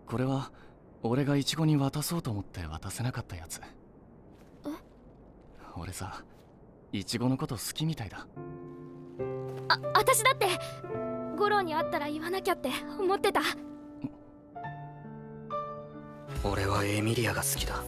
これは俺がイチゴに渡そうと思って渡せなかったやつ。俺さ、イチゴのこと好きみたいだ。私だってゴロに会ったら言わなきゃって思ってた。俺はエミリアが好きだ。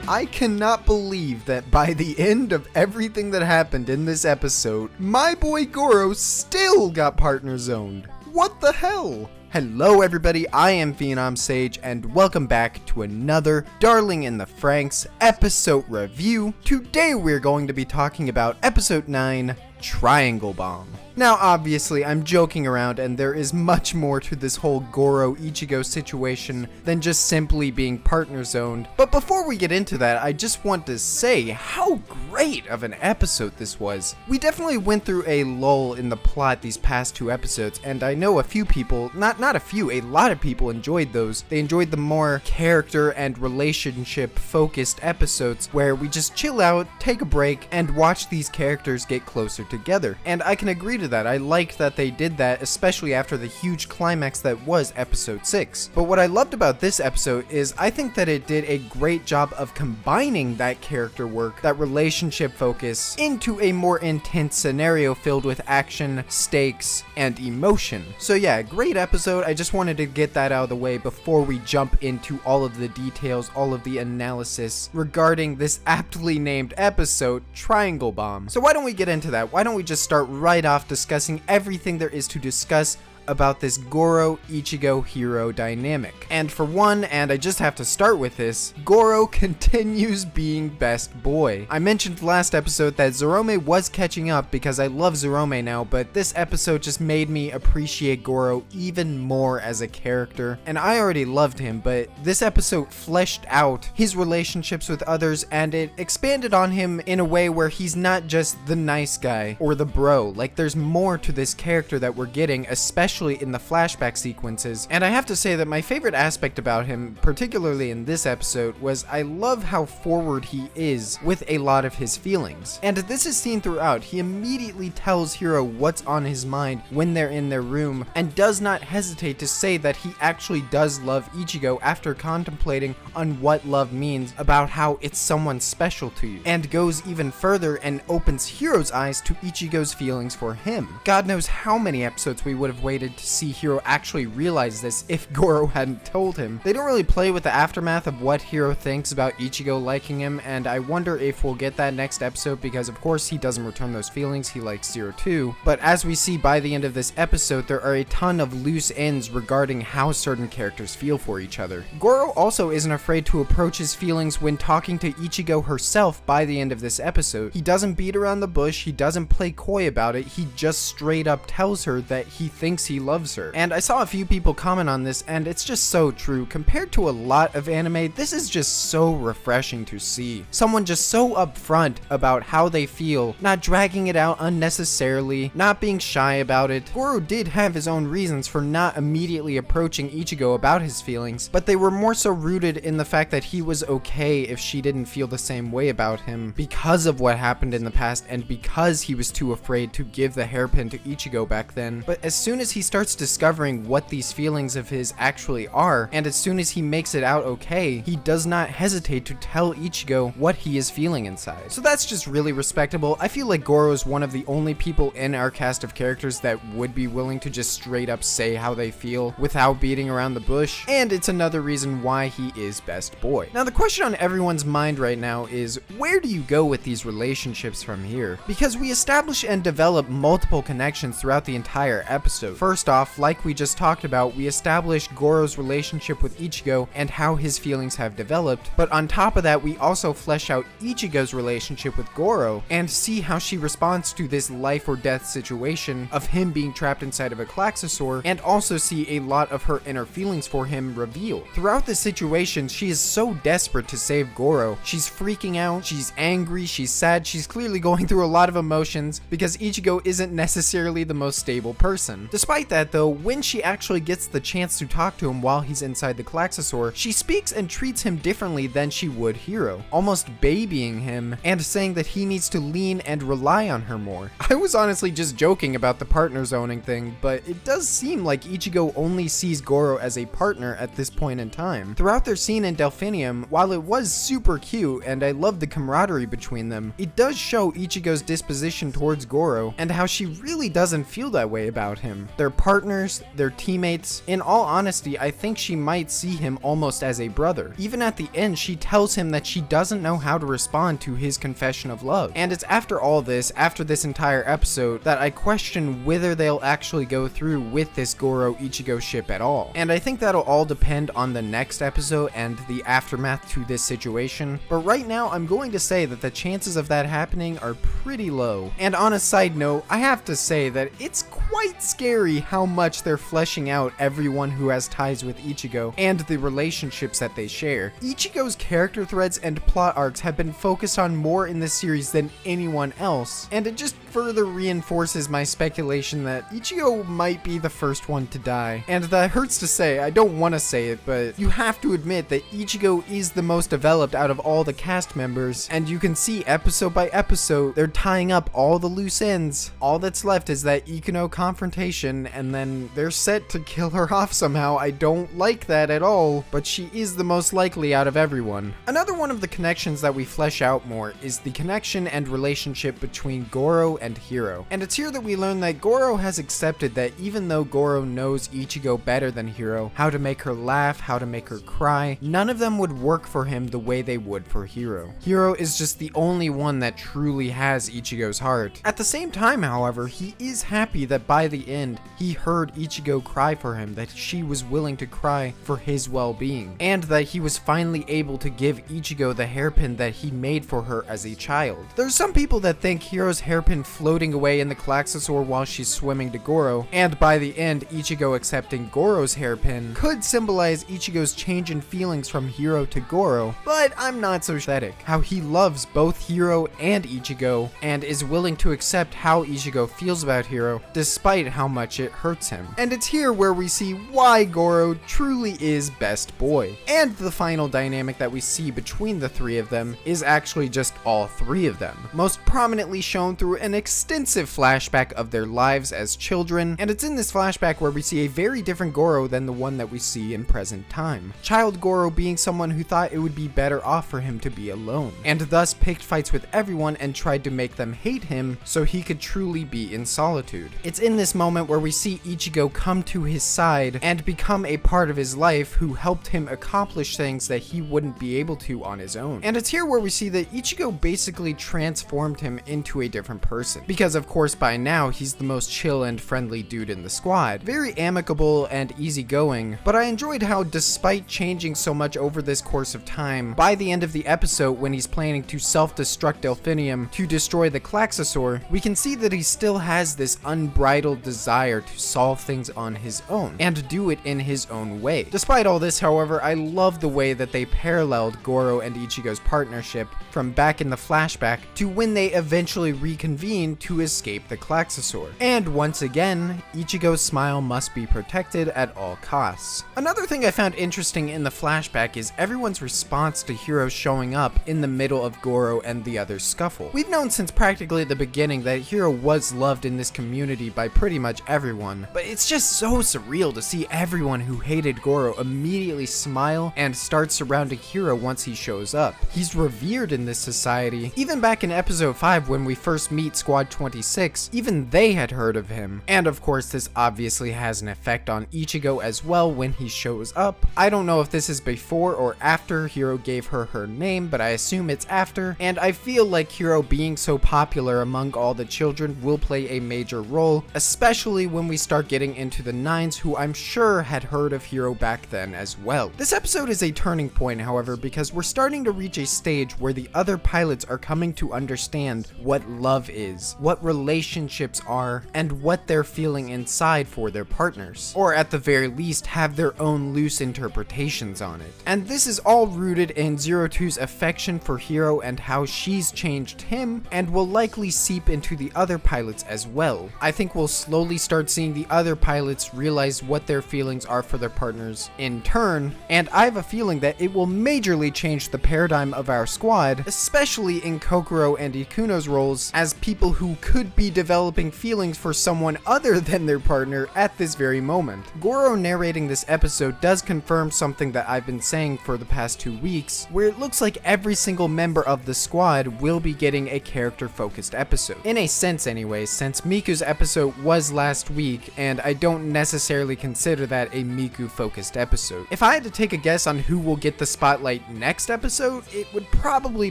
I cannot believe that by the end of everything that happened in this episode, my boy Goro still got partner zoned. What the hell? Hello everybody, I am Phenom Sage and welcome back to another Darling in the Franxx episode review. Today we're going to be talking about episode 9, Triangle Bomb. Now obviously I'm joking around and there is much more to this whole Goro Ichigo situation than just simply being partner zoned, but before we get into that I just want to say how great of an episode this was. We definitely went through a lull in the plot these past two episodes, and I know a few people, not a few, a lot of people enjoyed those. They enjoyed the more character and relationship focused episodes where we just chill out, take a break, and watch these characters get closer together, and I can agree to that. I liked that they did that, especially after the huge climax that was episode 6. But what I loved about this episode is I think that it did a great job of combining that character work, that relationship focus, into a more intense scenario filled with action, stakes, and emotion. So yeah, great episode. I just wanted to get that out of the way before we jump into all of the details, all of the analysis regarding this aptly named episode, Triangle Bomb. So why don't we get into that? Why don't we just start right off discussing everything there is to discuss about this Goro Ichigo hero dynamic. And for one, and I just have to start with this, Goro continues being best boy. I mentioned last episode that Zorome was catching up because I love Zorome now, but this episode just made me appreciate Goro even more as a character. And I already loved him, but this episode fleshed out his relationships with others and it expanded on him in a way where he's not just the nice guy or the bro. Like, there's more to this character that we're getting, especially in the flashback sequences. And I have to say that my favorite aspect about him, particularly in this episode, was I love how forward he is with a lot of his feelings. And this is seen throughout. He immediately tells Hiro what's on his mind when they're in their room and does not hesitate to say that he actually does love Ichigo after contemplating on what love means, about how it's someone special to you, and goes even further and opens Hiro's eyes to Ichigo's feelings for him. God knows how many episodes we would have waited to see Hiro actually realize this if Goro hadn't told him. They don't really play with the aftermath of what Hiro thinks about Ichigo liking him, and I wonder if we'll get that next episode because of course he doesn't return those feelings, he likes Zero too. But as we see by the end of this episode, there are a ton of loose ends regarding how certain characters feel for each other. Goro also isn't afraid to approach his feelings when talking to Ichigo herself by the end of this episode. He doesn't beat around the bush, he doesn't play coy about it, he just straight up tells her that he thinks he loves her. And I saw a few people comment on this and it's just so true. Compared to a lot of anime, this is just so refreshing to see. Someone just so upfront about how they feel, not dragging it out unnecessarily, not being shy about it. Goro did have his own reasons for not immediately approaching Ichigo about his feelings, but they were more so rooted in the fact that he was okay if she didn't feel the same way about him because of what happened in the past and because he was too afraid to give the hairpin to Ichigo back then. But as soon as he starts discovering what these feelings of his actually are, and as soon as he makes it out okay, he does not hesitate to tell Ichigo what he is feeling inside. So that's just really respectable. I feel like Goro is one of the only people in our cast of characters that would be willing to just straight up say how they feel without beating around the bush, and it's another reason why he is best boy. Now the question on everyone's mind right now is, where do you go with these relationships from here? Because we establish and develop multiple connections throughout the entire episode. First off, like we just talked about, we established Goro's relationship with Ichigo and how his feelings have developed, but on top of that we also flesh out Ichigo's relationship with Goro and see how she responds to this life or death situation of him being trapped inside of a Klaxosaur, and also see a lot of her inner feelings for him revealed. Throughout this situation, she is so desperate to save Goro. She's freaking out, she's angry, she's sad, she's clearly going through a lot of emotions because Ichigo isn't necessarily the most stable person. Despite Despite that though, when she actually gets the chance to talk to him while he's inside the Klaxosaur, she speaks and treats him differently than she would Hiro, almost babying him and saying that he needs to lean and rely on her more. I was honestly just joking about the partner zoning thing, but it does seem like Ichigo only sees Goro as a partner at this point in time. Throughout their scene in Delphinium, while it was super cute and I loved the camaraderie between them, it does show Ichigo's disposition towards Goro and how she really doesn't feel that way about him. They're partners, they're teammates. In all honesty, I think she might see him almost as a brother. Even at the end, she tells him that she doesn't know how to respond to his confession of love. And it's after all this, after this entire episode, that I question whether they'll actually go through with this Goro-Ichigo ship at all. And I think that'll all depend on the next episode and the aftermath to this situation. But right now, I'm going to say that the chances of that happening are pretty low. And on a side note, I have to say that it's quite scary how much they're fleshing out everyone who has ties with Ichigo and the relationships that they share. Ichigo's character threads and plot arcs have been focused on more in this series than anyone else, and it just further reinforces my speculation that Ichigo might be the first one to die. And that hurts to say, I don't want to say it, but you have to admit that Ichigo is the most developed out of all the cast members, and you can see episode by episode, they're tying up all the loose ends. All that's left is that Ikuno confrontation, and then they're set to kill her off somehow. I don't like that at all, but she is the most likely out of everyone. Another one of the connections that we flesh out more is the connection and relationship between Goro and Hiro. And it's here that we learn that Goro has accepted that even though Goro knows Ichigo better than Hiro, how to make her laugh, how to make her cry, none of them would work for him the way they would for Hiro. Hiro is just the only one that truly has Ichigo's heart. At the same time, however, he is happy that by the end, he heard Ichigo cry for him, that she was willing to cry for his well-being, and that he was finally able to give Ichigo the hairpin that he made for her as a child. There's some people that think Hiro's hairpin floating away in the Klaxosaur while she's swimming to Goro, and by the end, Ichigo accepting Goro's hairpin could symbolize Ichigo's change in feelings from Hiro to Goro, but I'm not so pathetic. How he loves both Hiro and Ichigo, and is willing to accept how Ichigo feels about Hiro, despite how much it hurts him. And it's here where we see why Goro truly is best boy. And the final dynamic that we see between the three of them is actually just all three of them, most prominently shown through an extensive flashback of their lives as children, and it's in this flashback where we see a very different Goro than the one that we see in present time. Child Goro being someone who thought it would be better off for him to be alone, and thus picked fights with everyone and tried to make them hate him so he could truly be in solitude. It's in this moment where we see Ichigo come to his side and become a part of his life who helped him accomplish things that he wouldn't be able to on his own. And it's here where we see that Ichigo basically transformed him into a different person, because of course by now he's the most chill and friendly dude in the squad, very amicable and easygoing. But I enjoyed how despite changing so much over this course of time, by the end of the episode when he's planning to self-destruct Delphinium to destroy the Klaxosaur, we can see that he still has this unbridled desire to solve things on his own and do it in his own way. Despite all this, however, I love the way that they paralleled Goro and Ichigo's partnership from back in the flashback to when they eventually reconvene to escape the Klaxosaur. And once again, Ichigo's smile must be protected at all costs. Another thing I found interesting in the flashback is everyone's response to Hiro showing up in the middle of Goro and the other's scuffle. We've known since practically the beginning that Hiro was loved in this community by pretty much everyone, but it's just so surreal to see everyone who hated Goro immediately smile and start surrounding Hiro once he shows up. He's revered in this society. Even back in episode 5 when we first meet Squad 26, even they had heard of him. And of course this obviously has an effect on Ichigo as well when he shows up. I don't know if this is before or after Hiro gave her her name, but I assume it's after, and I feel like Hiro being so popular among all the children will play a major role, especially when we start getting into the Nines, who I'm sure had heard of Hiro back then as well. This episode is a turning point, however, because we're starting to reach a stage where the other pilots are coming to understand what love is, what relationships are, and what they're feeling inside for their partners, or at the very least have their own loose interpretations on it. And this is all rooted in Zero Two's affection for Hiro and how she's changed him, and will likely seep into the other pilots as well. I think we'll slowly start start seeing the other pilots realize what their feelings are for their partners in turn, and I have a feeling that it will majorly change the paradigm of our squad, especially in Kokoro and Ikuno's roles as people who could be developing feelings for someone other than their partner at this very moment. Goro narrating this episode does confirm something that I've been saying for the past 2 weeks, where it looks like every single member of the squad will be getting a character-focused episode. In a sense anyway, since Miku's episode was last week, and I don't necessarily consider that a Miku-focused episode. If I had to take a guess on who will get the spotlight next episode, it would probably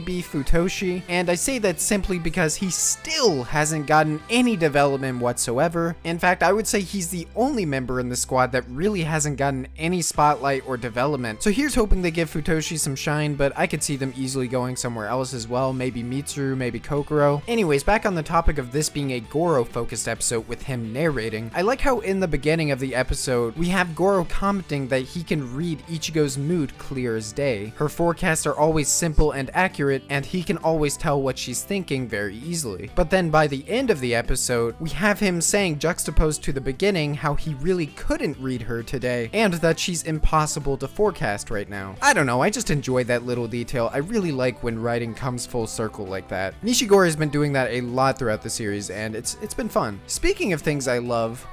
be Futoshi, and I say that simply because he still hasn't gotten any development whatsoever. In fact, I would say he's the only member in the squad that really hasn't gotten any spotlight or development. So here's hoping they give Futoshi some shine, but I could see them easily going somewhere else as well, maybe Mitsuru, maybe Kokoro. Anyways, back on the topic of this being a Goro-focused episode with him narrating, I like how in the beginning of the episode, we have Goro commenting that he can read Ichigo's mood clear as day. Her forecasts are always simple and accurate, and he can always tell what she's thinking very easily. But then by the end of the episode, we have him saying, juxtaposed to the beginning, how he really couldn't read her today, and that she's impossible to forecast right now. I don't know, I just enjoy that little detail. I really like when writing comes full circle like that. Nishigori has been doing that a lot throughout the series, and it's been fun. Speaking of things I love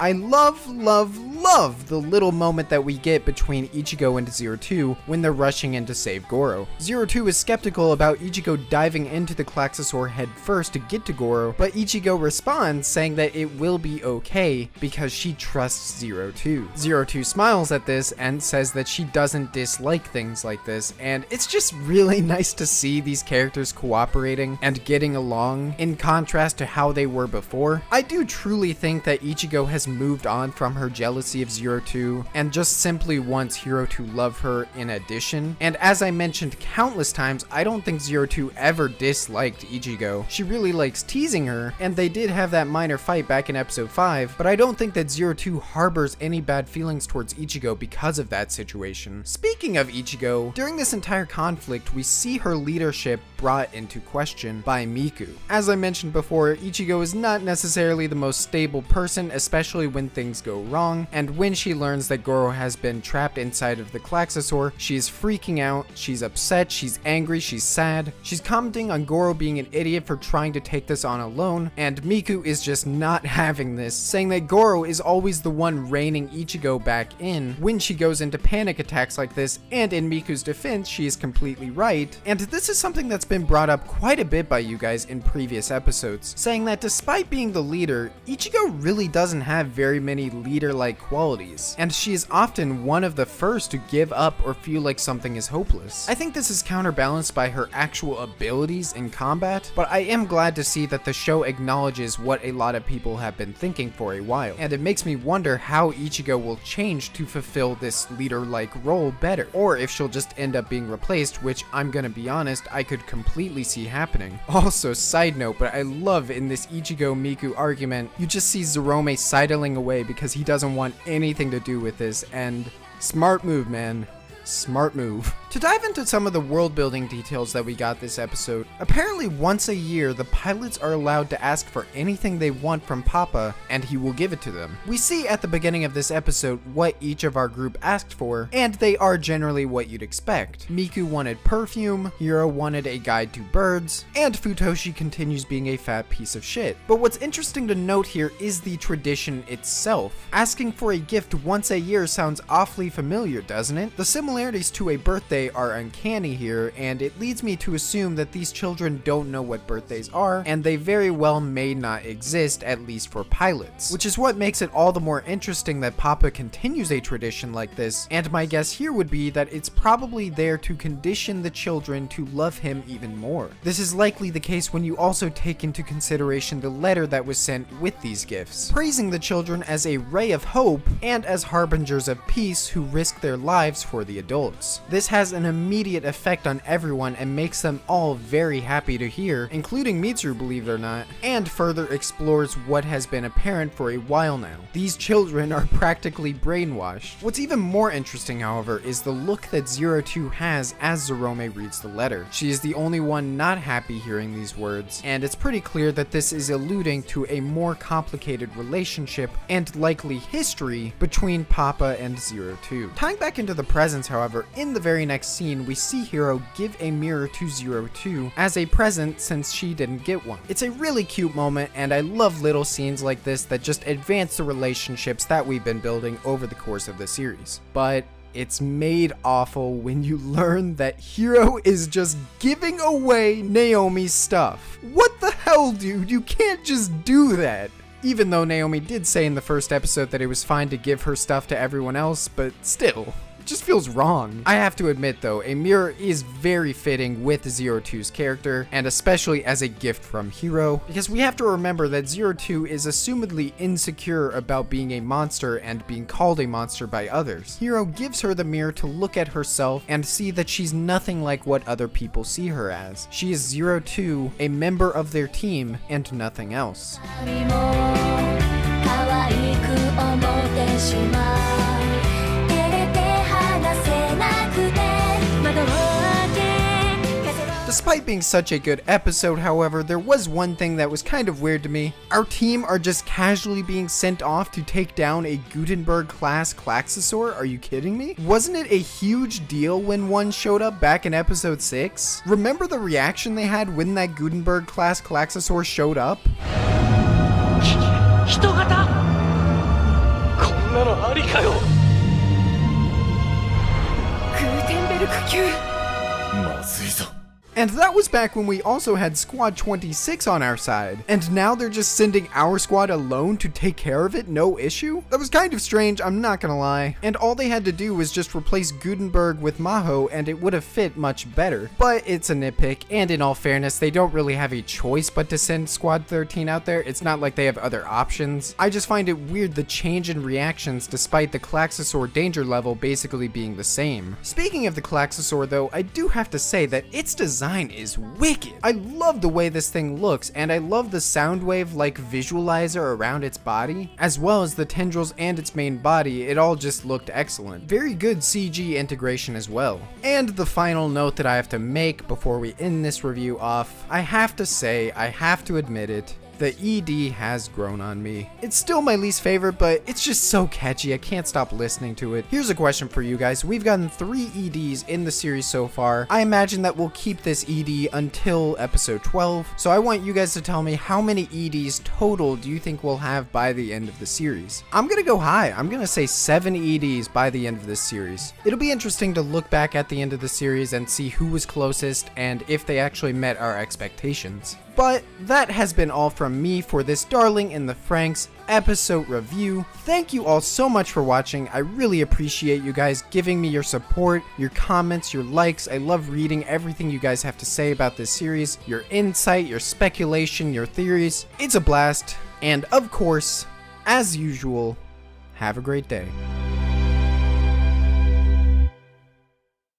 the little moment that we get between Ichigo and Zero Two when they're rushing in to save Goro. Zero Two is skeptical about Ichigo diving into the Klaxosaur head first to get to Goro, but Ichigo responds saying that it will be okay because she trusts Zero Two. Zero Two smiles at this and says that she doesn't dislike things like this, and it's just really nice to see these characters cooperating and getting along in contrast to how they were before. I do truly think that Ichigo has moved on from her jealousy of Zero Two and just simply wants Hiro to love her in addition. And as I mentioned countless times, I don't think Zero Two ever disliked Ichigo. She really likes teasing her, and they did have that minor fight back in episode 5, but I don't think that Zero Two harbors any bad feelings towards Ichigo because of that situation. Speaking of Ichigo, during this entire conflict, we see her leadership brought into question by Miku. As I mentioned before, Ichigo is not necessarily the most stable person, especially when things go wrong, and when she learns that Goro has been trapped inside of the Klaxosaur, she is freaking out, she's upset, she's angry, she's sad, she's commenting on Goro being an idiot for trying to take this on alone, and Miku is just not having this, saying that Goro is always the one reining Ichigo back in when she goes into panic attacks like this, and in Miku's defense, she is completely right, and this is something that's been brought up quite a bit by you guys in previous episodes, saying that despite being the leader, Ichigo really doesn't have very many leader-like qualities, and she is often one of the first to give up or feel like something is hopeless. I think this is counterbalanced by her actual abilities in combat, but I am glad to see that the show acknowledges what a lot of people have been thinking for a while, and it makes me wonder how Ichigo will change to fulfill this leader-like role better, or if she'll just end up being replaced, which I'm gonna be honest, I could completely see happening. Also, side note, but I love in this Ichigo-Miku argument, you just see Zerome sidling away because he doesn't want anything to do with this, and smart move, man. Smart move. To dive into some of the world building details that we got this episode, apparently once a year the pilots are allowed to ask for anything they want from Papa and he will give it to them. We see at the beginning of this episode what each of our group asked for, and they are generally what you'd expect. Miku wanted perfume, Hiro wanted a guide to birds, and Futoshi continues being a fat piece of shit. But what's interesting to note here is the tradition itself. Asking for a gift once a year sounds awfully familiar, doesn't it? The similarities to a birthday are uncanny here, and it leads me to assume that these children don't know what birthdays are, and they very well may not exist, at least for pilots. Which is what makes it all the more interesting that Papa continues a tradition like this, and my guess here would be that it's probably there to condition the children to love him even more. This is likely the case when you also take into consideration the letter that was sent with these gifts, praising the children as a ray of hope and as harbingers of peace who risk their lives for the adults. This has an immediate effect on everyone and makes them all very happy to hear, including Mitsuru, believe it or not, and further explores what has been apparent for a while now. These children are practically brainwashed. What's even more interesting, however, is the look that Zero Two has as Zorome reads the letter. She is the only one not happy hearing these words, and it's pretty clear that this is alluding to a more complicated relationship and likely history between Papa and Zero Two. Tying back into the presents, however, in the very next scene, we see Hiro give a mirror to Zero Two as a present since she didn't get one. It's a really cute moment, and I love little scenes like this that just advance the relationships that we've been building over the course of the series. But it's made awful when you learn that Hiro is just giving away Naomi's stuff. What the hell, dude? You can't just do that. Even though Naomi did say in the first episode that it was fine to give her stuff to everyone else, but still, it just feels wrong. I have to admit though, a mirror is very fitting with Zero Two's character, and especially as a gift from Hiro, because we have to remember that Zero Two is assumedly insecure about being a monster and being called a monster by others. Hiro gives her the mirror to look at herself and see that she's nothing like what other people see her as. She is Zero Two, a member of their team, and nothing else. Despite being such a good episode, however, there was one thing that was kind of weird to me. Our team are just casually being sent off to take down a Gutenberg-class Klaxosaur? Are you kidding me? Wasn't it a huge deal when one showed up back in episode 6? Remember the reaction they had when that Gutenberg-class Klaxosaur showed up? And that was back when we also had Squad 26 on our side. And now they're just sending our squad alone to take care of it, no issue? That was kind of strange, I'm not gonna lie. And all they had to do was just replace Gutenberg with Maho and it would have fit much better. But it's a nitpick, and in all fairness, they don't really have a choice but to send Squad 13 out there. It's not like they have other options. I just find it weird the change in reactions despite the Klaxosaur danger level basically being the same. Speaking of the Klaxosaur though, I do have to say that its design is wicked. I love the way this thing looks, and I love the Soundwave like visualizer around its body, as well as the tendrils and its main body. It all just looked excellent. Very good CG integration as well. And the final note that I have to make before we end this review off, I have to say, I have to admit it, the ED has grown on me. It's still my least favorite, but it's just so catchy, I can't stop listening to it. Here's a question for you guys. We've gotten 3 EDs in the series so far. I imagine that we'll keep this ED until episode 12, so I want you guys to tell me how many EDs total do you think we'll have by the end of the series. I'm gonna go high. I'm gonna say 7 EDs by the end of this series. It'll be interesting to look back at the end of the series and see who was closest and if they actually met our expectations. But that has been all from me for this Darling in the Franxx episode review. Thank you all so much for watching. I really appreciate you guys giving me your support, your comments, your likes. I love reading everything you guys have to say about this series, your insight, your speculation, your theories. It's a blast. And of course, as usual, have a great day.